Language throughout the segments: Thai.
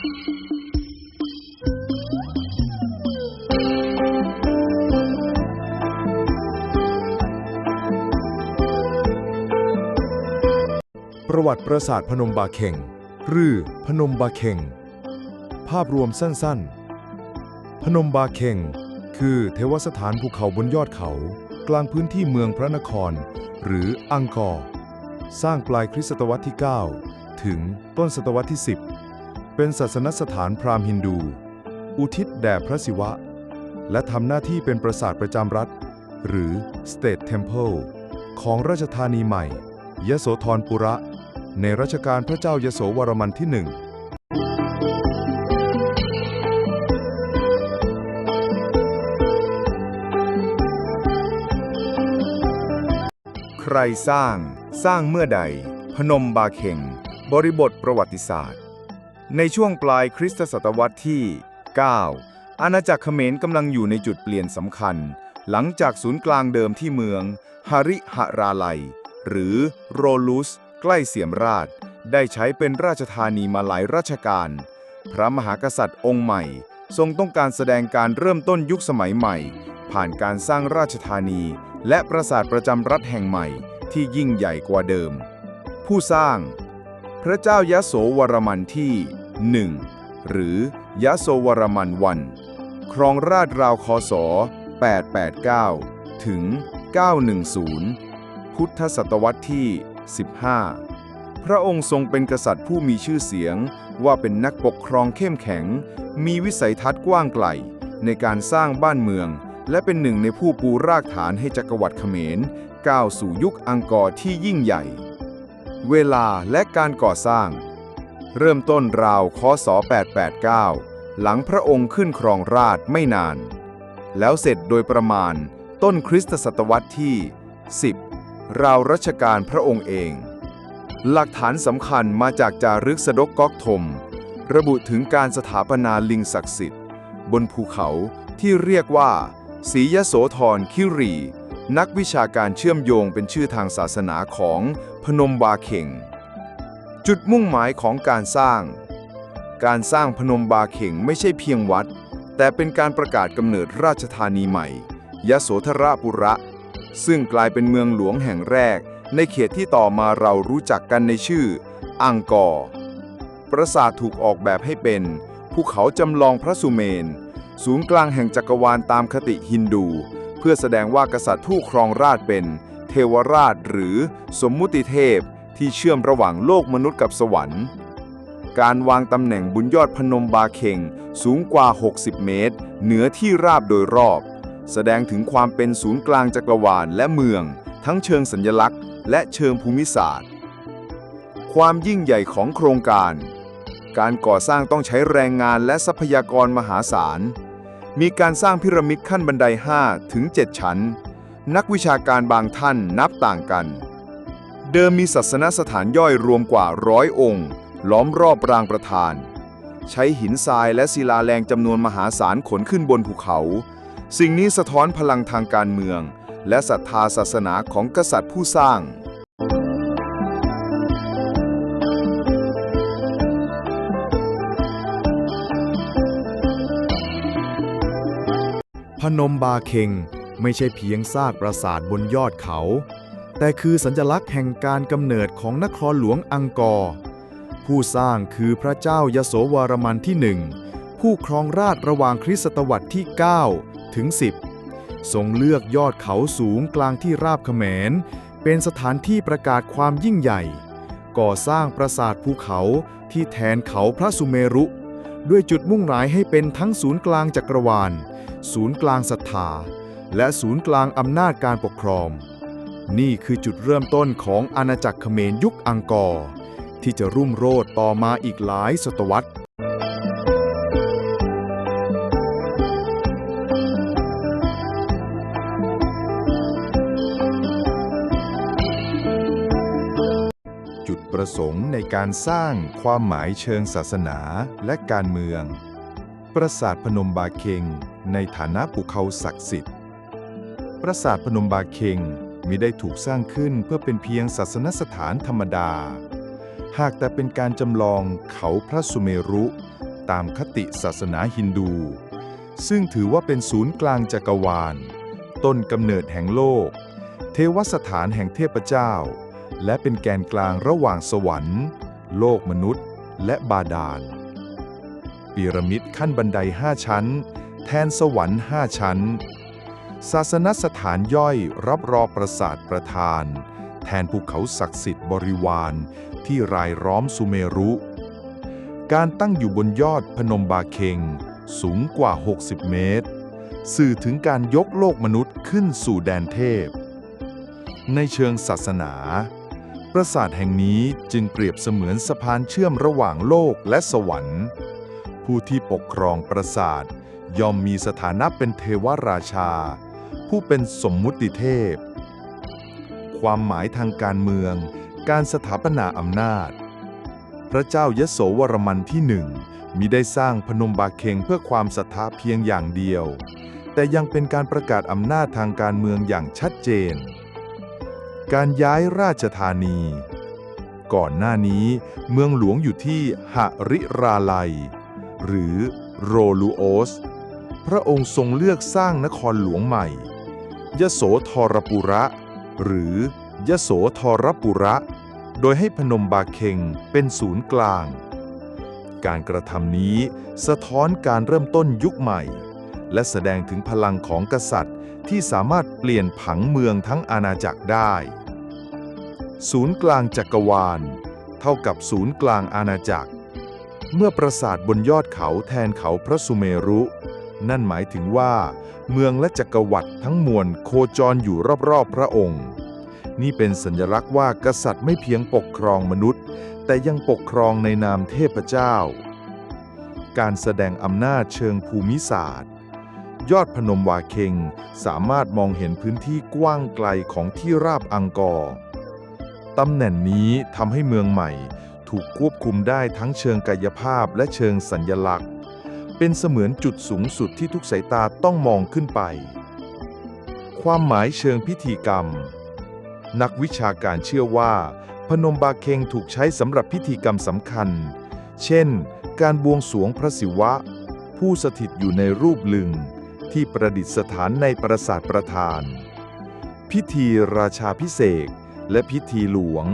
ประวัติปราสาทพนมบาเค็งหรือพนมบาเค็งภาพรวมสั้นๆพนมบาเค็งคือเทวสถานภูเขาบนยอดเขากลางพื้นที่เมืองพระนครหรืออังกอร์สร้างปลายคริสตศตวรรษที่ 9 ถึงต้นศตวรรษที่ 10 เป็นศาสนสถานพราหมณ์ฮินดู อุทิศแด่พระศิวะและทำหน้าที่เป็นปราสาทประจำรัฐหรือ State Temple ของราชธานีใหม่ยโสธรปุระในรัชกาลพระเจ้ายโสวรมันที่ 1ใครสร้างเมื่อใดพนมบาเค็งบริบทประวัติศาสตร์ในช่วงปลายคริสตศตวรรษที่ 9 อาณาจักรเขมรกำลังอยู่ในจุดเปลี่ยนสำคัญหลังจากศูนย์กลางเดิมที่เมืองหริหราลัยหรือโรลุสใกล้เสียมราชได้ใช้เป็นราชธานีมาหลายรัชกาลพระมหากษัตริย์องค์ใหม่ทรงต้องการแสดงการเริ่มต้นยุคสมัยใหม่ผ่านการสร้างราชธานีและปราสาทประจำรัฐแห่งใหม่ที่ยิ่งใหญ่กว่าเดิมผู้สร้างพระเจ้ายโสวรมันที่ 1 หรือยโสวรมันวันครองราชย์ราวคศ 889 ถึง 910 พุทธศตวรรษที่ 15 พระองค์ทรงเป็นกษัตริย์ผู้มีชื่อเสียงว่าเป็นนักปกครองเข้มแข็งมีวิสัยทัศน์กว้างไกลในการสร้างบ้านเมืองและเป็นหนึ่งในผู้ปูรากฐานให้จักรวรรดิเขมรก้าวสู่ยุคอังกอร์ที่ยิ่งใหญ่เวลาและการก่อสร้างเริ่มต้นราวคศ 889 หลังพระองค์ขึ้นครองราชย์ไม่นานแล้วเสร็จโดยประมาณต้นคริสตศตวรรษที่ 10 ราวรัชกาลพระองค์เองหลักฐานสำคัญมาจากจารึกสดกก๊อกธมระบุถึงการสถาปนาลิงศักดิ์สิทธิ์บนภูเขาที่เรียกว่าศรียโสธรคิรีนักวิชาการเชื่อมโยงเป็นชื่อทางศาสนาของพนมบาเค็งจุดมุ่งหมายของการสร้างพนมบาเค็งไม่ใช่เพียงวัดแต่เป็นการประกาศกำเนิดราชธานีใหม่ยโสธรปุระซึ่งกลายเป็นเมืองหลวงแห่งแรกในเขตที่ต่อมาเรารู้จักกันในชื่ออังกอร์ปราสาทถูกออกแบบให้เป็นภูเขาจำลองพระสุเมนศูนย์กลางแห่งจักรวาลตามคติฮินดูเพื่อแสดงว่ากษัตริย์ผู้ครองราชย์เป็นเทวราชหรือสมมุติเทพที่เชื่อมระหว่างโลกมนุษย์กับสวรรค์การวางตำแหน่งบนยอดพนมบาเค็งสูงกว่า 60 เมตรเหนือที่ราบโดยรอบแสดงถึงความเป็นศูนย์กลางจักรวาลและเมืองทั้งเชิงสัญลักษณ์และเชิงภูมิศาสตร์ความยิ่งใหญ่ของโครงการก่อสร้างต้องใช้แรงงานและทรัพยากรมหาศาลมีการสร้างพีระมิดขั้นบันได 5 ถึง 7 ชั้นนักวิชาการบางท่านนับต่างกันเดิมมีศาสนสถานย่อยรวมกว่า100 องค์ล้อมรอบปรางประธานใช้หินทรายและศิลาแรงจำนวนมหาศาลขนขึ้นบนภูเขาสิ่งนี้สะท้อนพลังทางการเมืองและศรัทธาศาสนาของกษัตริย์ผู้สร้างพนมบาเค็งไม่ใช่เพียงซากปราสาทบนยอดเขาแต่คือสัญลักษณ์แห่งการกำเนิดของนครหลวงอังกอร์ผู้สร้างคือพระเจ้ายโสวรมันที่ 1ผู้ครองราชย์ระหว่างคริสตศตวรรษที่ 9 ถึง 10ทรงเลือกยอดเขาสูงกลางที่ราบเขมรเป็นสถานที่ประกาศความยิ่งใหญ่ก่อสร้างปราสาทภูเขาที่แทนเขาพระสุเมรุด้วยจุดมุ่งหมายให้เป็นทั้งศูนย์กลางจักรวาลศูนย์กลางศรัทธาและศูนย์กลางอำนาจการปกครองนี่คือจุดเริ่มต้นของอาณาจักรเขมรยุคอังกอร์ที่จะรุ่งโรจน์ต่อมาอีกหลายศตวรรษจุดประสงค์ในการสร้างความหมายเชิงศาสนาและการเมืองปราสาทพนมบาเค็งในฐานะภูเขาศักดิ์สิทธิ์ปราสาทพนมบาเค็งมิได้ถูกสร้างขึ้นเพื่อเป็นเพียงศาสนสถานธรรมดาหากแต่เป็นการจำลองเขาพระสุเมรุ ตามคติศาสนาฮินดูซึ่งถือว่าเป็นศูนย์กลางจักรวาลต้นกำเนิดแห่งโลกเทวสถานแห่งเทพเจ้าและเป็นแกนกลางระหว่างสวรรค์โลกมนุษย์และบาดาลพีระมิดขั้นบันได5 ชั้นแทนสวรรค์5 ชั้นศาสนสถานย่อยรับรอปราสาทประธานแทนภูเขาศักดิ์สิทธิ์บริวารที่รายล้อมสุเมรุการตั้งอยู่บนยอดพนมบาเคงสูงกว่า60 เมตรสื่อถึงการยกโลกมนุษย์ขึ้นสู่แดนเทพในเชิงศาสนาปราสาทแห่งนี้จึงเปรียบเสมือนสะพานเชื่อมระหว่างโลกและสวรรค์ผู้ที่ปกครองปราสาทย่อมมีสถานะเป็นเทวราชาผู้เป็นสมมุติเทพความหมายทางการเมืองการสถาปนาอำนาจพระเจ้ายโสวรมันที่ 1มิได้สร้างพนมบาเคงเพื่อความศรัทธาเพียงอย่างเดียวแต่ยังเป็นการประกาศอำนาจทางการเมืองอย่างชัดเจนการย้ายราชธานีก่อนหน้านี้เมืองหลวงอยู่ที่หริราลัยหรือโรลูโอสพระองค์ทรงเลือกสร้างนครหลวงใหม่ยโสธรปุระหรือยโสธรปุระโดยให้พนมบาเคงเป็นศูนย์กลางการกระทำนี้สะท้อนการเริ่มต้นยุคใหม่และแสดงถึงพลังของกษัตริย์ที่สามารถเปลี่ยนผังเมืองทั้งอาณาจักรได้ศูนย์กลางจักรวาลเท่ากับศูนย์กลางอาณาจักรเมื่อปราสาทบนยอดเขาแทนเขาพระสุเมรุนั่นหมายถึงว่าเมืองและจักรวรรดิทั้งมวลโคจรอยู่รอบๆพระองค์นี่เป็นสัญลักษณ์ว่ากษัตริย์ไม่เพียงปกครองมนุษย์แต่ยังปกครองในนามเทพเจ้าการแสดงอำนาจเชิงภูมิศาสตร์ยอดพนมวาเคงสามารถมองเห็นพื้นที่กว้างไกลของที่ราบอังกอร์ตำแหน่งนี้ทำให้เมืองใหม่ถูกควบคุมได้ทั้งเชิงกายภาพและเชิงสัญลักษณ์เป็นเสมือนจุดสูงสุดที่ทุกสายตาต้องมองขึ้นไปความหมายเชิงพิธีกรรมนักวิชาการเชื่อว่าพนมบาเคงถูกใช้สำหรับพิธีกรรมสำคัญเช่นการบวงสรวงพระศิวะผู้สถิตอยู่ในรูปลึงที่ประดิษฐานในปราสาทประธานพิธีราชาภิเษกและพิธีหลวง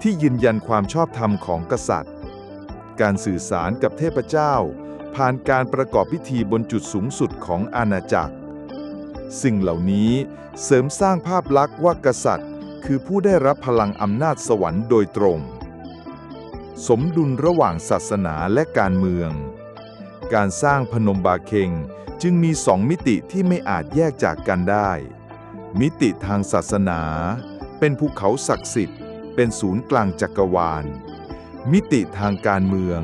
ที่ยืนยันความชอบธรรมของกษัตริย์การสื่อสารกับเทพเจ้าผ่านการประกอบพิธีบนจุดสูงสุดของอาณาจักรสิ่งเหล่านี้เสริมสร้างภาพลักษณ์ว่ากษัตริย์คือผู้ได้รับพลังอำนาจสวรรค์โดยตรงสมดุลระหว่างศาสนาและการเมืองการสร้างพนมบาเคงจึงมี2 มิติที่ไม่อาจแยกจากกันได้มิติทางศาสนาเป็นภูเขาศักดิ์สิทธิ์เป็นศูนย์กลางจักรวาลมิติทางการเมือง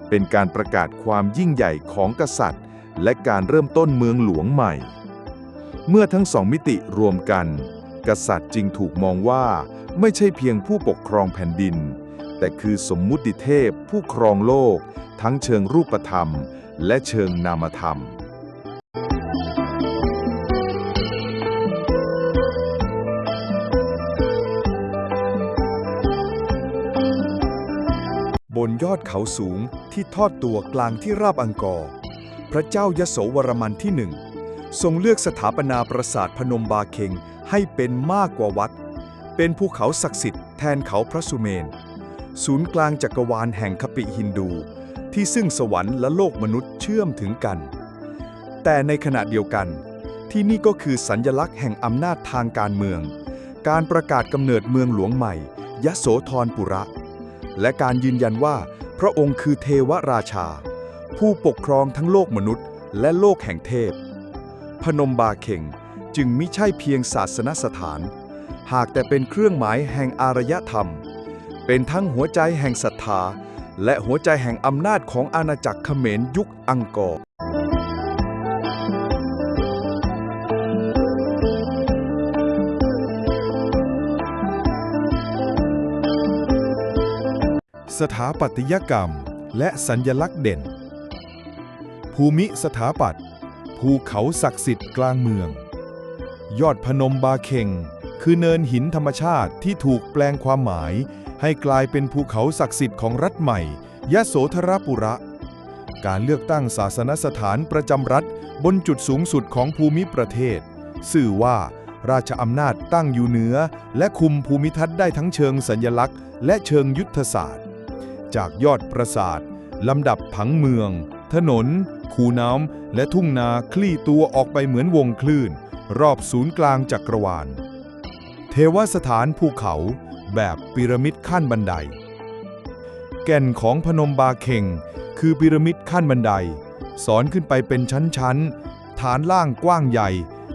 เป็นการประกาศความยิ่งใหญ่ของกษัตริย์และการเริ่มต้นเมืองหลวงใหม่เมื่อทั้ง2 มิติรวมกันกษัตริย์จึงถูกมองว่าไม่ใช่เพียงผู้ปกครองแผ่นดินแต่คือสมมุติเทพผู้ครองโลกทั้งเชิงรูปธรรมและเชิงนามธรรมบนยอดเขาสูงที่ทอดตัวกลางที่ราบอังกอร์พระเจ้ายโสวรมันที่ 1ทรงเลือกสถาปนาปราสาทพนมบาเคงให้เป็นมากกว่าวัดเป็นภูเขาศักดิ์สิทธิ์แทนเขาพระสุเมนศูนย์กลางจักรวาลแห่งคติฮินดูที่ซึ่งสวรรค์และโลกมนุษย์เชื่อมถึงกันแต่ในขณะเดียวกันที่นี่ก็คือสัญลักษณ์แห่งอำนาจทางการเมืองการประกาศกำเนิดเมืองหลวงใหม่ยโสธรปุระและการยืนยันว่าพระองค์คือเทวราชาผู้ปกครองทั้งโลกมนุษย์และโลกแห่งเทพพนมบาเคงจึงมิใช่เพียงศาสนสถานหากแต่เป็นเครื่องหมายแห่งอารยธรรมเป็นทั้งหัวใจแห่งศรัทธาและหัวใจแห่งอำนาจของอาณาจักรเขมรยุคอังกอร์สถาปัตยกรรมและสัญลักษณ์เด่นภูมิสถาปัตย์ภูเขาศักดิ์สิทธิ์กลางเมืองยอดพนมบาเคงคือเนินหินธรรมชาติที่ถูกแปลงความหมายให้กลายเป็นภูเขาศักดิ์สิทธิ์ของรัฐใหม่ยโสธรปุระ การเลือกตั้งศาสนสถานประจำรัฐบนจุดสูงสุดของภูมิประเทศสื่อว่าราชอำนาจตั้งอยู่เหนือและคุมภูมิทัศน์ได้ทั้งเชิงสัญลักษณ์และเชิงยุทธศาสตร์จากยอดปราสาทลำดับผังเมืองถนนคูน้ำและทุ่งนาคลี่ตัวออกไปเหมือนวงคลื่นรอบศูนย์กลางจักรวาลเทวสถานภูเขาแบบพีระมิดขั้นบันไดแก่นของพนมบาเข่งคือพีระมิดขั้นบันไดสอนขึ้นไปเป็นชั้นๆฐานล่างกว้างใหญ่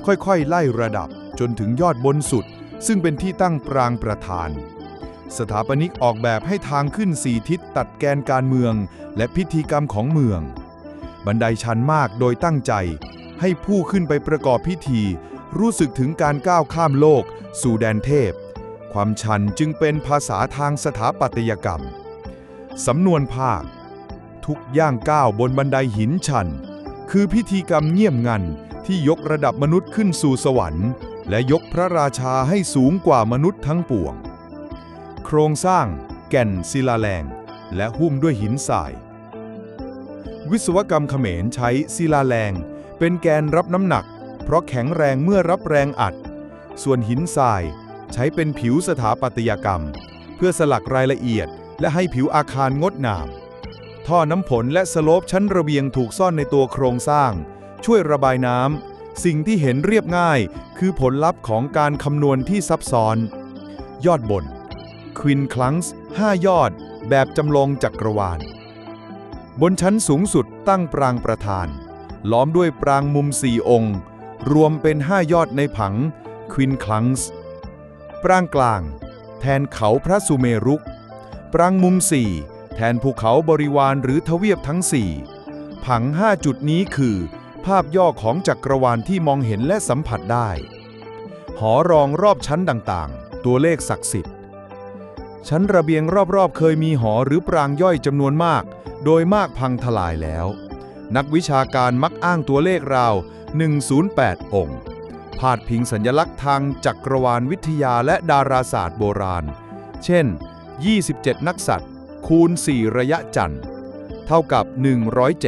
ค่อยๆไล่ระดับจนถึงยอดบนสุดซึ่งเป็นที่ตั้งปรางประธานสถาปนิกออกแบบให้ทางขึ้น4ทิศตัดแกนการเมืองและพิธีกรรมของเมืองบันไดชันมากโดยตั้งใจให้ผู้ขึ้นไปประกอบพิธีรู้สึกถึงการก้าวข้ามโลกสู่แดนเทพความชันจึงเป็นภาษาทางสถาปัตยกรรมสำนวนภาคทุกย่างก้าวบนบันไดหินชันคือพิธีกรรมเงียบงันที่ยกระดับมนุษย์ขึ้นสู่สวรรค์และยกพระราชาให้สูงกว่ามนุษย์ทั้งปวงโครงสร้างแก่นศิลาแรงและหุ้มด้วยหินทรายวิศวกรรมเขมรใช้ศิลาแรงเป็นแกนรับน้ำหนักเพราะแข็งแรงเมื่อรับแรงอัดส่วนหินทรายใช้เป็นผิวสถาปัตยกรรมเพื่อสลักรายละเอียดและให้ผิวอาคารงดงามท่อน้ำฝนและสโลปชั้นระเบียงถูกซ่อนในตัวโครงสร้างช่วยระบายน้ำสิ่งที่เห็นเรียบง่ายคือผลลัพธ์ของการคำนวณที่ซับซ้อนยอดบนควินคลังส์5ยอดแบบจำลองจักรวาลบนชั้นสูงสุดตั้งปรางประธานล้อมด้วยปรางมุม4องค์รวมเป็น5ยอดในผังควินคลังส์ปรางกลางแทนเขาพระสุเมรุปรางมุม4แทนภูเขาบริวารหรือทวีปทั้ง4ผัง5จุดนี้คือภาพย่อของจักรวาลที่มองเห็นและสัมผัสได้หอรองรอบชั้นต่างๆตัวเลขศักดิ์สิทธิ์ชั้นระเบียงรอบๆเคยมีหอหรือปรางย่อยจำนวนมากโดยมากพังทลายแล้วนักวิชาการมักอ้างตัวเลขราว108องค์พาดพิงสัญลักษณ์ทางจักรวาลวิทยาและดาราศาสตร์โบราณเช่น27นักษัตริย์คูณ4ระยะจันทร์เท่ากับ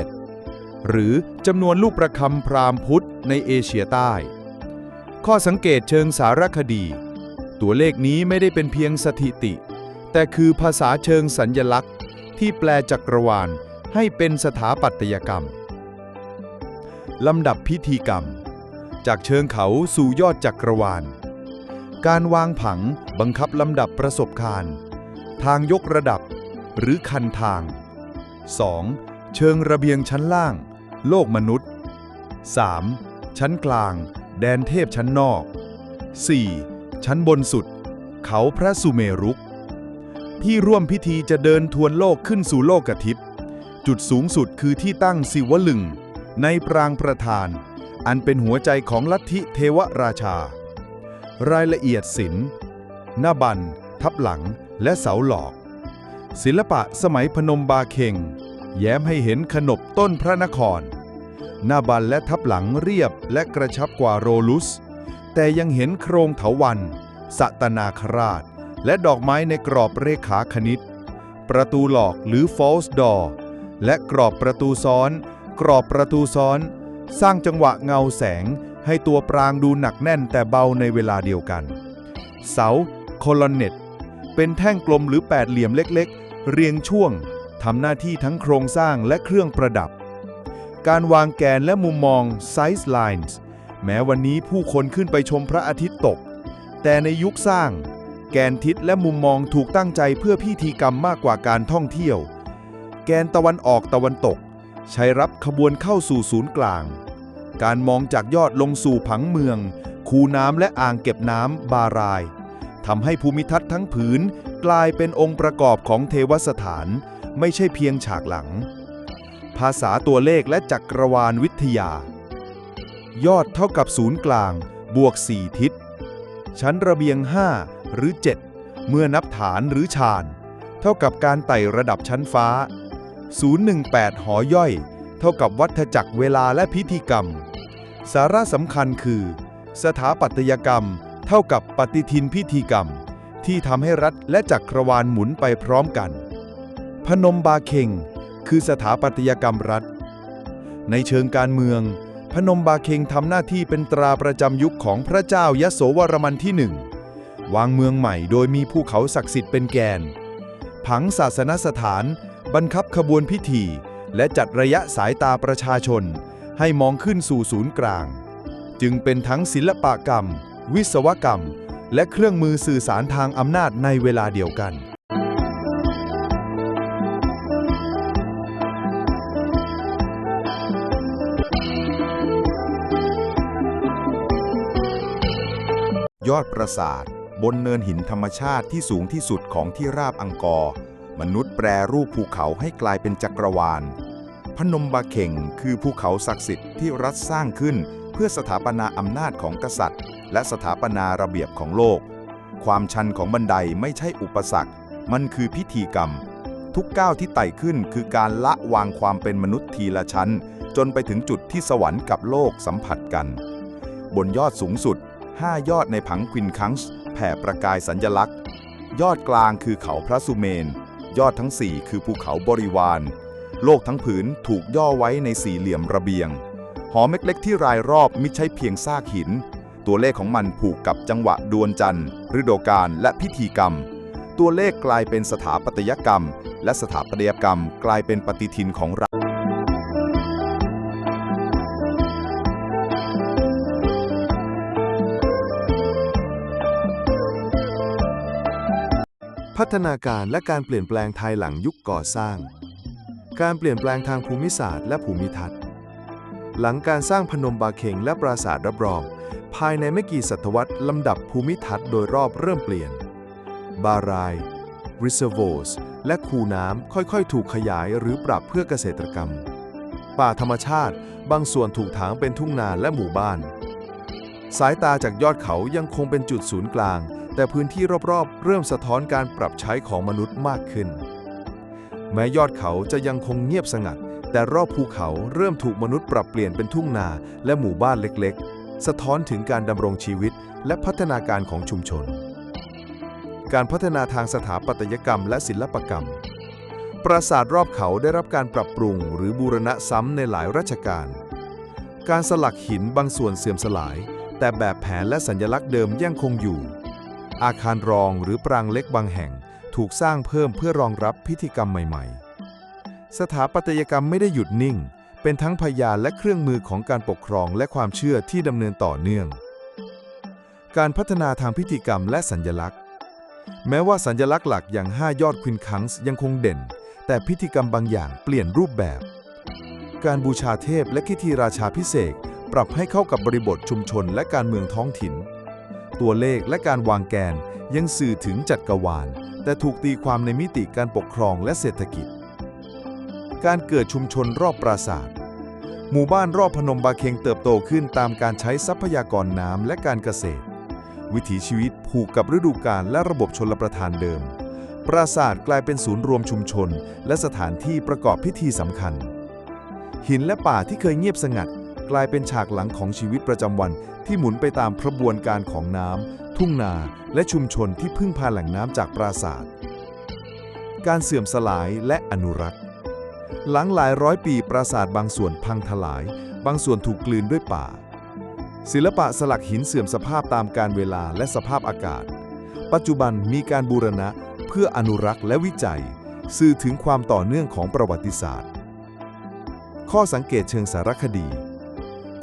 107หรือจำนวนลูกประคำพราหมณ์พุทธในเอเชียใต้ข้อสังเกตเชิงสารคดีตัวเลขนี้ไม่ได้เป็นเพียงสถิติแต่คือภาษาเชิงสัญลักษณ์ที่แปลจักรวาลให้เป็นสถาปัตยกรรมลำดับพิธีกรรมจากเชิงเขาสู่ยอดจักรวาลการวางผังบังคับลำดับประสบการณ์ทางยกระดับหรือคันทาง 2. เชิงระเบียงชั้นล่างโลกมนุษย์ 3. ชั้นกลางแดนเทพชั้นนอก 4. ชั้นบนสุดเขาพระสุเมรุที่ร่วมพิธีจะเดินทวนโลกขึ้นสู่โลกทิพย์จุดสูงสุดคือที่ตั้งศิวลึงในปรางประธานอันเป็นหัวใจของลัทธิเทวราชารายละเอียดศิลป์หน้าบันทับหลังและเสาหลอกศิลปะสมัยพนมบาเข่งแย้มให้เห็นขนบต้นพระนครหน้าบันและทับหลังเรียบและกระชับกว่าโรลุสแต่ยังเห็นโครงเถาวัลย์สัตนาคราชและดอกไม้ในกรอบเรขาคณิตประตูหลอกหรือ false door และกรอบประตูซ้อนสร้างจังหวะเงาแสงให้ตัวปรางดูหนักแน่นแต่เบาในเวลาเดียวกันเสาโคลอนเน็ตเป็นแท่งกลมหรือแปดเหลี่ยมเล็กๆเรียงช่วงทำหน้าที่ทั้งโครงสร้างและเครื่องประดับการวางแกนและมุมมอง Size Lines แม้วันนี้ผู้คนขึ้นไปชมพระอาทิตย์ตกแต่ในยุคสร้างแกนทิศและมุมมองถูกตั้งใจเพื่อพิธีกรรมมากกว่าการท่องเที่ยวแกนตะวันออกตะวันตกใช้รับขบวนเข้าสู่ศูนย์กลางการมองจากยอดลงสู่ผังเมืองคูน้ำและอ่างเก็บน้ำบารายทำให้ภูมิทัศน์ทั้งผืนกลายเป็นองค์ประกอบของเทวสถานไม่ใช่เพียงฉากหลังภาษาตัวเลขและจักรวาลวิทยายอดเท่ากับศูนย์กลางบวก4ทิศชั้นระเบียง5หรือ7เมื่อนับฐานหรือชานเท่ากับการไต่ระดับชั้นฟ้า018หอย่อยเท่ากับวัฏจักรเวลาและพิธีกรรมสาระสำคัญคือสถาปัตยกรรมเท่ากับปฏิทินพิธีกรรมที่ทำให้รัฐและจักรวาลหมุนไปพร้อมกันพนมบาเข่ง คือสถาปัตยกรรมรัฐในเชิงการเมืองพนมบาเค็งทำหน้าที่เป็นตราประจำยุคของพระเจ้ายโสวรมันที่1วางเมืองใหม่โดยมีภูเขาศักดิ์สิทธิ์เป็นแกนผังศาสนสถานบังคับขบวนพิธีและจัดระยะสายตาประชาชนให้มองขึ้นสู่ศูนย์กลางจึงเป็นทั้งศิลปกรรมวิศวกรรมและเครื่องมือสื่อสารทางอำนาจในเวลาเดียวกันยอดปราสาทบนเนินหินธรรมชาติที่สูงที่สุดของที่ราบอังกอร์มนุษย์แปรรูปภูเขาให้กลายเป็นจักรวาลพนมบาเค็งคือภูเขาศักดิ์สิทธิ์ที่รัฐสร้างขึ้นเพื่อสถาปนาอำนาจของกษัตริย์และสถาปนาระเบียบของโลกความชันของบันไดไม่ใช่อุปสรรคมันคือพิธีกรรมทุกก้าวที่ไต่ขึ้นคือการละวางความเป็นมนุษย์ทีละชั้นจนไปถึงจุดที่สวรรค์กับโลกสัมผัสกันบนยอดสูงสุด5 ยอดในผังควินคังส์แผ่ประกายสัญลักษณ์ยอดกลางคือเขาพระสุเมนยอดทั้ง4คือภูเขาบริวารโลกทั้งผืนถูกย่อไว้ในสี่เหลี่ยมระเบียงหอเล็กๆที่รายรอบมิใช่เพียงซากหินตัวเลขของมันผูกกับจังหวะดวงจันทร์ฤดูกาลและพิธีกรรมตัวเลขกลายเป็นสถาปัตยกรรมและสถาปัตยกรรมกลายเป็นปฏิทินของเราพัฒนาการและการเปลี่ยนแปลงภายหลังยุคก่อสร้างการเปลี่ยนแปลงทางภูมิศาสตร์และภูมิทัศน์หลังการสร้างพนมบาเค็งและปราสาทรับรองภายในไม่กี่ศตวรรษลำดับภูมิทัศน์โดยรอบเริ่มเปลี่ยนบารายริเซอร์โวสและคูน้ำค่อยๆถูกขยายหรือปรับเพื่อเกษตรกรรมป่าธรรมชาติบางส่วนถูกถางเป็นทุ่งนาและหมู่บ้านสายตาจากยอดเขายังคงเป็นจุดศูนย์กลางแต่พื้นที่รอบๆเริ่มสะท้อนการปรับใช้ของมนุษย์มากขึ้นแม้ยอดเขาจะยังคงเงียบสงัดแต่รอบภูเขาเริ่มถูกมนุษย์ปรับเปลี่ยนเป็นทุ่งนาและหมู่บ้านเล็กๆสะท้อนถึงการดำรงชีวิตและพัฒนาการของชุมชนการพัฒนาทางสถาปัตยกรรมและศิลปกรรมปราสาทรอบเขาได้รับการปรับปรุงหรือบูรณะซ้ำในหลายรัชกาลการสลักหินบางส่วนเสื่อมสลายแต่แบบแผนและสัญลักษณ์เดิมยังคงอยู่อาคารรองหรือปรางเล็กบางแห่งถูกสร้างเพิ่มเพื่อรองรับพิธีกรรมใหม่ๆสถาปัตยกรรมไม่ได้หยุดนิ่งเป็นทั้งพยานและเครื่องมือของการปกครองและความเชื่อที่ดำเนินต่อเนื่องการพัฒนาทางพิธีกรรมและสัญลักษณ์แม้ว่าสัญลักษณ์หลักอย่าง5 ยอดควินคังส์ยังคงเด่นแต่พิธีกรรมบางอย่างเปลี่ยนรูปแบบการบูชาเทพและพิธีราชาภิเษกปรับให้เข้ากับบริบทชุมชนและการเมืองท้องถิ่นตัวเลขและการวางแกนยังสื่อถึงจักรวาลแต่ถูกตีความในมิติการปกครองและเศรษฐกิจการเกิดชุมชนรอบปราสาทหมู่บ้านรอบพนมบาเค็งเติบโตขึ้นตามการใช้ทรัพยากรน้ำและการเกษตรวิถีชีวิตผูกกับฤดูกาลและระบบชลประทานเดิมปราสาทกลายเป็นศูนย์รวมชุมชนและสถานที่ประกอบพิธีสำคัญหินและป่าที่เคยเงียบสงัดกลายเป็นฉากหลังของชีวิตประจำวันที่หมุนไปตามกระบวนการของน้ำทุ่งนาและชุมชนที่พึ่งพาแหล่งน้ำจากปราสาทการเสื่อมสลายและอนุรักษ์หลังหลายร้อยปีปราสาทบางส่วนพังทลายบางส่วนถูกกลืนด้วยป่าศิลปะสลักหินเสื่อมสภาพตามกาลเวลาและสภาพอากาศปัจจุบันมีการบูรณะเพื่ออนุรักษ์และวิจัยสื่อถึงความต่อเนื่องของประวัติศาสตร์ข้อสังเกตเชิงสารคดี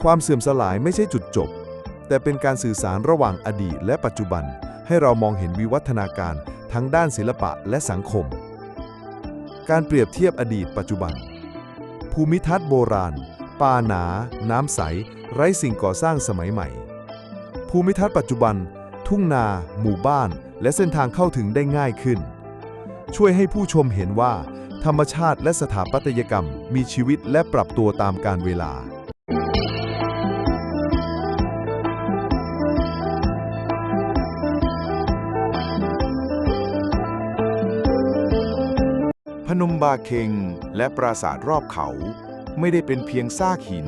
ความเสื่อมสลายไม่ใช่จุดจบแต่เป็นการสื่อสารระหว่างอดีตและปัจจุบันให้เรามองเห็นวิวัฒนาการทั้งด้านศิลปะและสังคมการเปรียบเทียบอดีตปัจจุบันภูมิทัศน์โบราณป่าหนาน้ำใสไร้สิ่งก่อสร้างสมัยใหม่ภูมิทัศน์ปัจจุบันทุ่งนาหมู่บ้านและเส้นทางเข้าถึงได้ง่ายขึ้นช่วยให้ผู้ชมเห็นว่าธรรมชาติและสถาปัตยกรรมมีชีวิตและปรับตัวตามกาลเวลาพนมบาเค็งและปราสาทรอบเขาไม่ได้เป็นเพียงซากหิน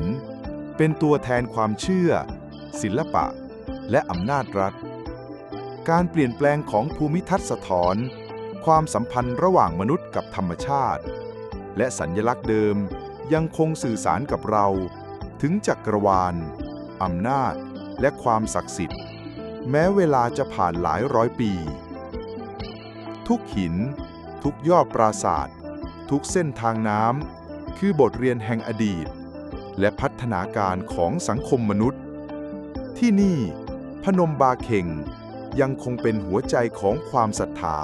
เป็นตัวแทนความเชื่อศิลปะและอำนาจรัฐการเปลี่ยนแปลงของภูมิทัศน์สะท้อนความสัมพันธ์ระหว่างมนุษย์กับธรรมชาติ และสัญลักษณ์เดิมยังคงสื่อสารกับเราถึงจักรวาลอำนาจและความศักดิ์สิทธิ์แม้เวลาจะผ่านหลายร้อยปีทุกหินทุกยอดปราสาททุกเส้นทางน้ำคือบทเรียนแห่งอดีตและพัฒนาการของสังคมมนุษย์ที่นี่พนมบาเค็งยังคงเป็นหัวใจของความศรัทธา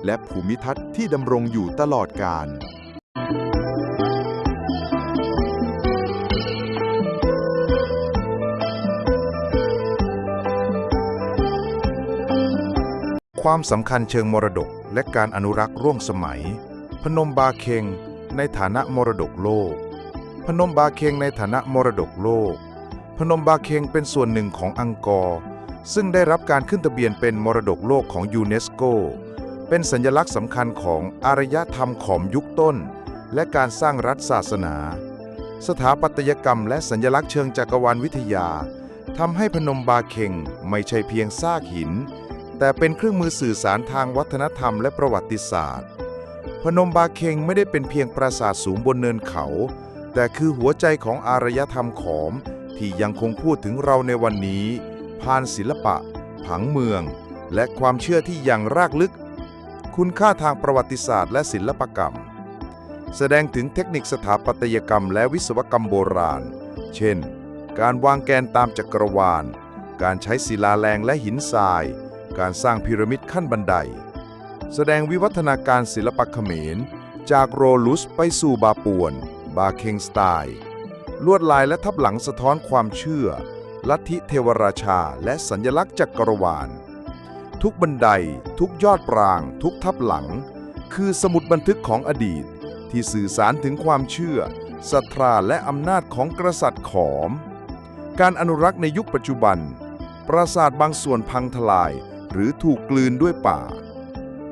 และภูมิทัศน์ที่ดำรงอยู่ตลอดกาลความสำคัญเชิงมรดกและการอนุรักษ์ร่วมสมัยพนมบาเค็งในฐานะมรดกโลกพนมบาเค็งในฐานะมรดกโลกพนมบาเค็งเป็นส่วนหนึ่งของอังกอร์ซึ่งได้รับการขึ้นทะเบียนเป็นมรดกโลกของยูเนสโกเป็นสัญลักษณ์สำคัญของอารยธรรมขอมยุคต้นและการสร้างรัฐศาสนาสถาปัตยกรรมและสัญลักษณ์เชิงจักรวาลวิทยาทำให้พนมบาเค็งไม่ใช่เพียงซากหินแต่เป็นเครื่องมือสื่อสารทางวัฒนธรรมและประวัติศาสตร์พนมบาเค็งไม่ได้เป็นเพียงปราสาทสูงบนเนินเขาแต่คือหัวใจของอารยธรรมขอมที่ยังคงพูดถึงเราในวันนี้ผ่านศิลปะผังเมืองและความเชื่อที่ยังรากลึกคุณค่าทางประวัติศาสตร์และศิลปกรรมแสดงถึงเทคนิคสถาปัตยกรรมและวิศวกรรมโบราณเช่นการวางแกนตามจักรวาลการใช้ศิลาแรงและหินทรายการสร้างพีระมิดขั้นบันไดแสดงวิวัฒนาการศิลปะเขมรจากโรลุสไปสู่บาปวนบาเค็งสไตล์ลวดลายและทับหลังสะท้อนความเชื่อลัทธิเทวราชาและสัญลักษณ์จักรวาลทุกบันไดทุกยอดปรางทุกทับหลังคือสมุดบันทึกของอดีตที่สื่อสารถึงความเชื่อศรัทธาและอำนาจของกษัตริย์ขอมการอนุรักษ์ในยุคปัจจุบันปราสาทบางส่วนพังทลายหรือถูกกลืนด้วยป่า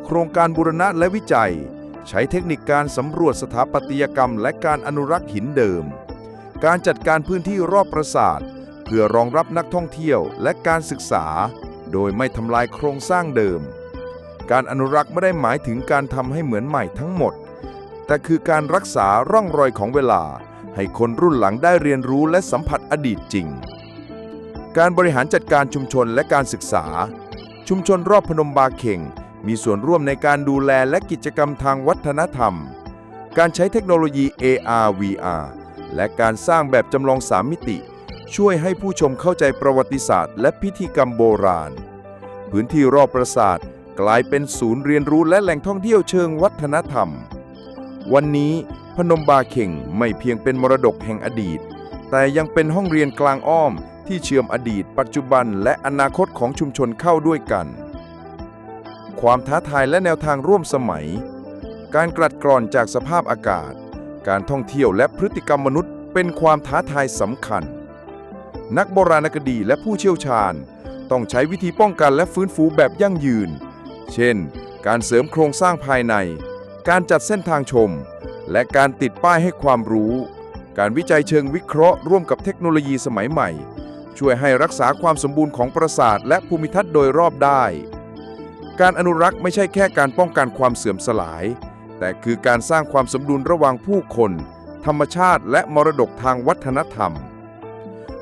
โครงการบูรณะและวิจัยใช้เทคนิคการสำรวจสถาปัตยกรรมและการอนุรักษ์หินเดิมการจัดการพื้นที่รอบปราสาทเพื่อรองรับนักท่องเที่ยวและการศึกษาโดยไม่ทำลายโครงสร้างเดิมการอนุรักษ์ไม่ได้หมายถึงการทำให้เหมือนใหม่ทั้งหมดแต่คือการรักษาร่องรอยของเวลาให้คนรุ่นหลังได้เรียนรู้และสัมผัสอดีตจริงการบริหารจัดการชุมชนและการศึกษาชุมชนรอบพนมบาเค็งมีส่วนร่วมในการดูแลและกิจกรรมทางวัฒนธรรมการใช้เทคโนโลยี AR VR และการสร้างแบบจำลอง3มิติช่วยให้ผู้ชมเข้าใจประวัติศาสตร์และพิธีกรรมโบราณพื้นที่รอบปราสาทกลายเป็นศูนย์เรียนรู้และแหล่งท่องเที่ยวเชิงวัฒนธรรมวันนี้พนมบาเค็งไม่เพียงเป็นมรดกแห่งอดีตแต่ยังเป็นห้องเรียนกลางอ้อมที่เชื่อมอดีตปัจจุบันและอนาคตของชุมชนเข้าด้วยกันความท้าทายและแนวทางร่วมสมัยการกลัดกร่อนจากสภาพอากาศการท่องเที่ยวและพฤติกรรมมนุษย์เป็นความท้าทายสำคัญนักโบราณคดีและผู้เชี่ยวชาญต้องใช้วิธีป้องกันและฟื้นฟูแบบยั่งยืนเช่นการเสริมโครงสร้างภายในการจัดเส้นทางชมและการติดป้ายให้ความรู้การวิจัยเชิงวิเคราะห์ร่วมกับเทคโนโลยีสมัยใหม่ช่วยให้รักษาความสมบูรณ์ของปราสาทและภูมิทัศน์โดยรอบได้การอนุรักษ์ไม่ใช่แค่การป้องกันความเสื่อมสลายแต่คือการสร้างความสมดุลระหว่างผู้คนธรรมชาติและมรดกทางวัฒนธรรม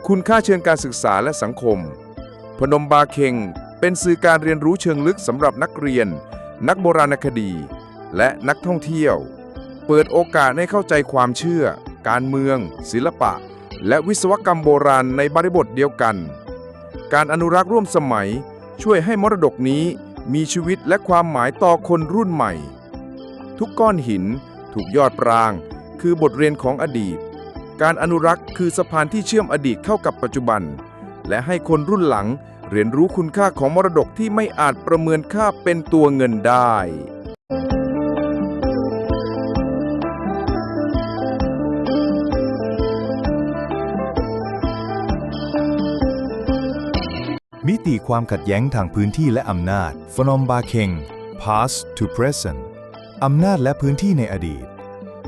คุณค่าเชิงการศึกษาและสังคมพนมบาเค็งเป็นสื่อการเรียนรู้เชิงลึกสำหรับนักเรียนนักโบราณคดีและนักท่องเที่ยวเปิดโอกาสให้เข้าใจความเชื่อการเมืองศิลปะและวิศวกรรมโบราณในบริบทเดียวกันการอนุรักษ์ร่วมสมัยช่วยให้มรดกนี้มีชีวิตและความหมายต่อคนรุ่นใหม่ทุกก้อนหินถูกยอดปรางคือบทเรียนของอดีตการอนุรักษ์คือสะพานที่เชื่อมอดีตเข้ากับปัจจุบันและให้คนรุ่นหลังเรียนรู้คุณค่าของมรดกที่ไม่อาจประเมินค่าเป็นตัวเงินได้มิติความขัดแย้งทางพื้นที่และอำนาจพนมบาเค็ง Past to Present อำนาจและพื้นที่ในอดีต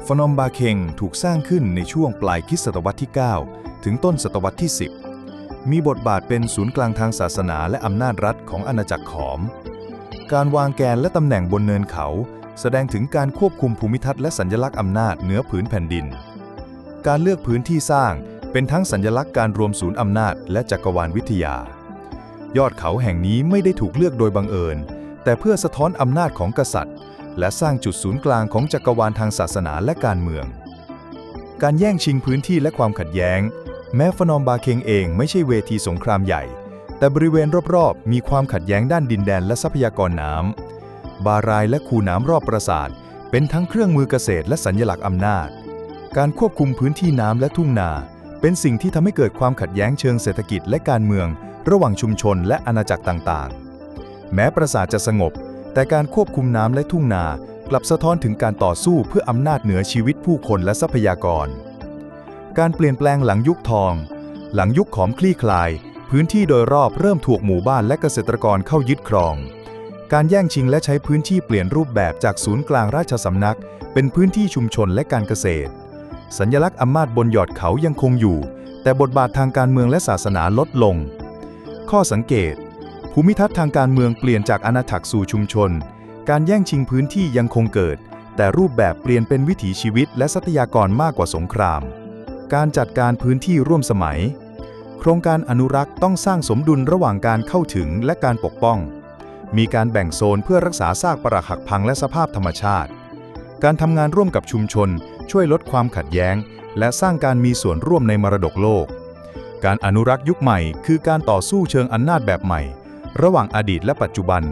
พนมบาเค็งถูกสร้างขึ้นในช่วงปลายคริสตศตวรรษที่ 9 ถึงต้นศตวรรษที่ 10 มีบทบาทเป็นศูนย์กลางทางศาสนาและอำนาจรัฐของอาณาจักรขอมการวางแกนและตำแหน่งบนเนินเขา แสดงถึงการควบคุมภูมิทัศน์และสัญลักษณ์อำนาจเหนือผืนแผ่นดินการเลือกพื้นที่สร้างเป็นทั้งสัญลักษณ์การรวมศูนย์อำนาจและจักรวาลวิทยายอดเขาแห่งนี้ไม่ได้ถูกเลือกโดยบังเอิญแต่เพื่อสะท้อนอำนาจของกษัตริย์และสร้างจุดศูนย์กลางของจักรวาลทางศาสนาและการเมืองการแย่งชิงพื้นที่และความขัดแย้งแม้ฟนอมบาเคงเองไม่ใช่เวทีสงครามใหญ่แต่บริเวณรอบๆมีความขัดแย้งด้านดินแดนและทรัพยากรน้ำบารายและคูน้ำรอบปราสาทเป็นทั้งเครื่องมือเกษตรและสัญลักษณ์อำนาจการควบคุมพื้นที่น้ำและทุ่งนาเป็นสิ่งที่ทำให้เกิดความขัดแย้งเชิงเศรษฐกิจและการเมืองระหว่างชุมชนและอาณาจักรต่างๆแม้ปราสาทจะสงบแต่การควบคุมน้ำและทุ่งนากลับสะท้อนถึงการต่อสู้เพื่ออำนาจเหนือชีวิตผู้คนและทรัพยากรการเปลี่ยนแปลงหลังยุคทองหลังยุคขอมคลี่คลายพื้นที่โดยรอบเริ่มถูกหมู่บ้านและเกษตรกรเข้ายึดครองการแย่งชิงและใช้พื้นที่เปลี่ยนรูปแบบจากศูนย์กลางราชสำนักเป็นพื้นที่ชุมชนและการเกษตรสัญลักษณ์อำนาจบนยอดเขายังคงอยู่แต่บทบาททางการเมืองและศาสนาลดลงข้อสังเกตภูมิทัศน์ทางการเมืองเปลี่ยนจากอาณาจักรสู่ชุมชนการแย่งชิงพื้นที่ยังคงเกิดแต่รูปแบบเปลี่ยนเป็นวิถีชีวิตและทรัพยากรมากกว่าสงครามการจัดการพื้นที่ร่วมสมัยโครงการอนุรักษ์ต้องสร้างสมดุลระหว่างการเข้าถึงและการปกป้องมีการแบ่งโซนเพื่อรักษาซากปรักหักพังและสภาพธรรมชาติการทำงานร่วมกับชุมชนช่วยลดความขัดแย้งและสร้างการมีส่วนร่วมในมรดกโลกการอนุรักษ์ยุคใหม่คือการต่อสู้เชิงอำนาจแบบใหม่ระหว่างอดีตและปัจจุบัน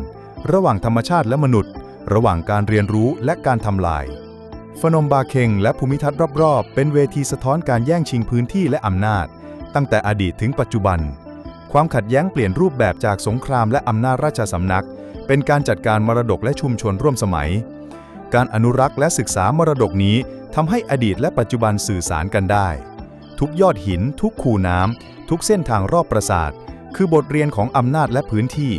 ระหว่างธรรมชาติและมนุษย์ระหว่างการเรียนรู้และการทำลายฟนอมบาเคงและภูมิทัศน์รอบๆเป็นเวทีสะท้อนการแย่งชิงพื้นที่และอำนาจตั้งแต่อดีตถึงปัจจุบันความขัดแย้งเปลี่ยนรูปแบบจากสงครามและอำนาจราชสำนักเป็นการจัดการมรดกและชุมชนร่วมสมัยการอนุรักษ์และศึกษามรดกนี้ทำให้อดีตและปัจจุบันสื่อสารกันได้ทุกยอดหินทุกคูน้ำทุกเส้นทางรอบปราสาทคือบทเรียนของอำนาจและพื้นที่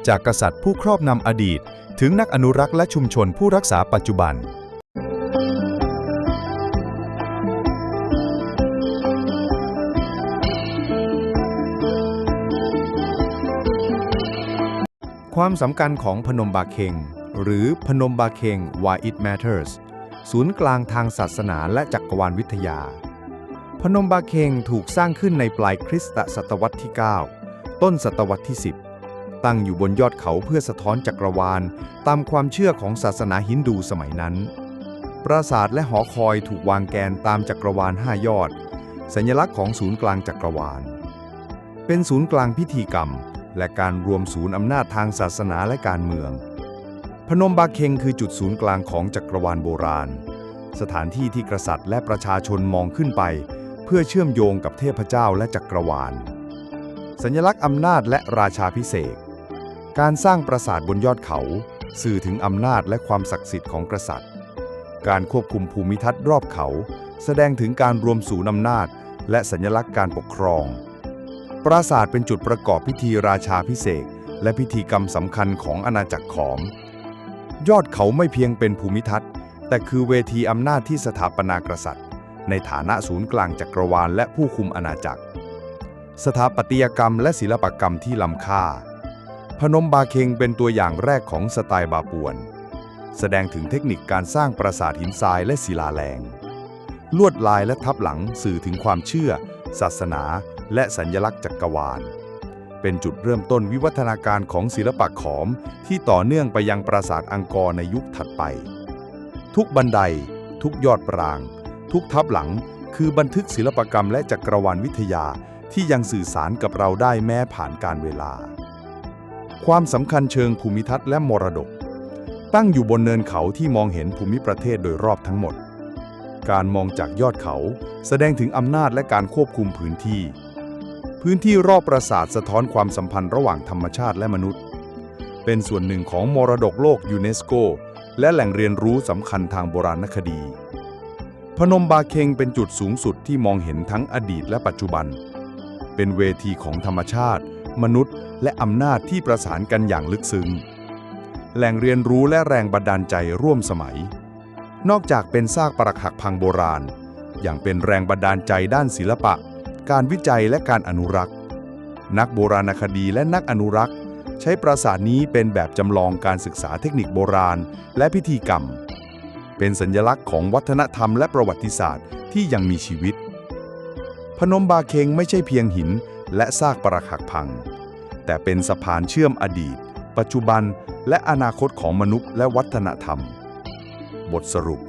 จากกษัตริย์ผู้ครอบนำอดีตถึงนักอนุรักษ์และชุมชนผู้รักษาปัจจุบันความสำคัญของพนมบาเคงหรือพนมบาเคง Why It Matters ศูนย์กลางทางศาสนาและจักรวาลวิทยาพนมบาเคงถูกสร้างขึ้นในปลายคริสตศตวรรษที่ 9 ต้นศตวรรษที่ 10 ตั้งอยู่บนยอดเขาเพื่อสะท้อนจักรวาลตามความเชื่อของศาสนาฮินดูสมัยนั้นปราสาทและหอคอยถูกวางแกนตามจักรวาล5 ยอดสัญลักษณ์ของศูนย์กลางจักรวาลเป็นศูนย์กลางพิธีกรรมและการรวมศูนย์อำนาจทางศาสนาและการเมืองพนมบาเคงคือจุดศูนย์กลางของจักรวาลโบราณสถานที่ที่กษัตริย์และประชาชนมองขึ้นไปเพื่อเชื่อมโยงกับเทพเจ้าและจักรวาลสัญลักษณ์อำนาจและราชาภิเษกการสร้างปราสาทบนยอดเขาสื่อถึงอำนาจและความศักดิ์สิทธิ์ของกษัตริย์การควบคุมภูมิทัศน์รอบเขาแสดงถึงการรวมศูนย์อำนาจและสัญลักษณ์การปกครองปราสาทเป็นจุดประกอบพิธีราชาภิเษกและพิธีกรรมสำคัญของอาณาจักรขอมยอดเขาไม่เพียงเป็นภูมิทัศน์แต่คือเวทีอำนาจที่สถาปนากษัตริย์ในฐานะศูนย์กลางจักรวาลและผู้คุมอาณาจักรสถาปัตยกรรมและศิลปกรรมที่ล้ำค่าพนมบาเคงเป็นตัวอย่างแรกของสไตล์บาปวนแสดงถึงเทคนิคการสร้างปราสาทหินทรายและศิลาแรงลวดลายและทับหลังสื่อถึงความเชื่อศาสนาและสัญลักษณ์จักรวาลเป็นจุดเริ่มต้นวิวัฒนาการของศิลปะขอมที่ต่อเนื่องไปยังปราสาทอังกอร์ในยุคถัดไปทุกบันไดทุกยอดปรางทุกทับหลังคือบันทึกศิลปกรรมและจักรวาลวิทยาที่ยังสื่อสารกับเราได้แม้ผ่านการเวลาความสำคัญเชิงภูมิทัศน์และมรดกตั้งอยู่บนเนินเขาที่มองเห็นภูมิประเทศโดยรอบทั้งหมดการมองจากยอดเขาแสดงถึงอำนาจและการควบคุมพื้นที่รอบปราสาทสะท้อนความสัมพันธ์ระหว่างธรรมชาติและมนุษย์เป็นส่วนหนึ่งของมรดกโลกยูเนสโกและแหล่งเรียนรู้สำคัญทางโบราณคดีพนมบาเคงเป็นจุดสูงสุดที่มองเห็นทั้งอดีตและปัจจุบันเป็นเวทีของธรรมชาติมนุษย์และอำนาจที่ประสานกันอย่างลึกซึ้งแหล่งเรียนรู้และแรงบันดาลใจร่วมสมัยนอกจากเป็นซากปรักหักพังโบราณอย่างเป็นแรงบันดาลใจด้านศิลปะการวิจัยและการอนุรักษ์นักโบราณคดีและนักอนุรักษ์ ใช้ปราสาทนี้เป็นแบบจำลองการศึกษาเทคนิคโบราณและพิธีกรรม เป็นสัญลักษณ์ของวัฒนธรรมและประวัติศาสตร์ที่ยังมีชีวิตพนมบาเคงไม่ใช่เพียงหินและซากปรักหักพังแต่เป็นสะพานเชื่อมอดีตปัจจุบันและอนาคตของมนุษย์และวัฒนธรรมบทสรุป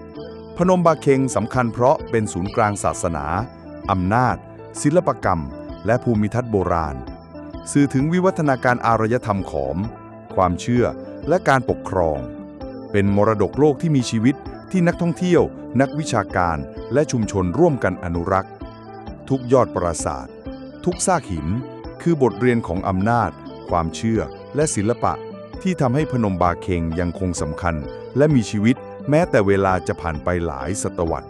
พนมบาเคงสำคัญเพราะเป็นศูนย์กลางศาสนาอำนาจศิลปกรรมและภูมิทัศน์โบราณสื่อถึงวิวัฒนาการอารยธรรมขอมความเชื่อและการปกครองเป็นมรดกโลกที่มีชีวิตที่นักท่องเที่ยวนักวิชาการและชุมชนร่วมกันอนุรักษ์ทุกยอดปราสาททุกซากหินคือบทเรียนของอำนาจความเชื่อและศิลปะที่ทำให้พนมบาเคงยังคงสำคัญและมีชีวิตแม้แต่เวลาจะผ่านไปหลายศตวรรษ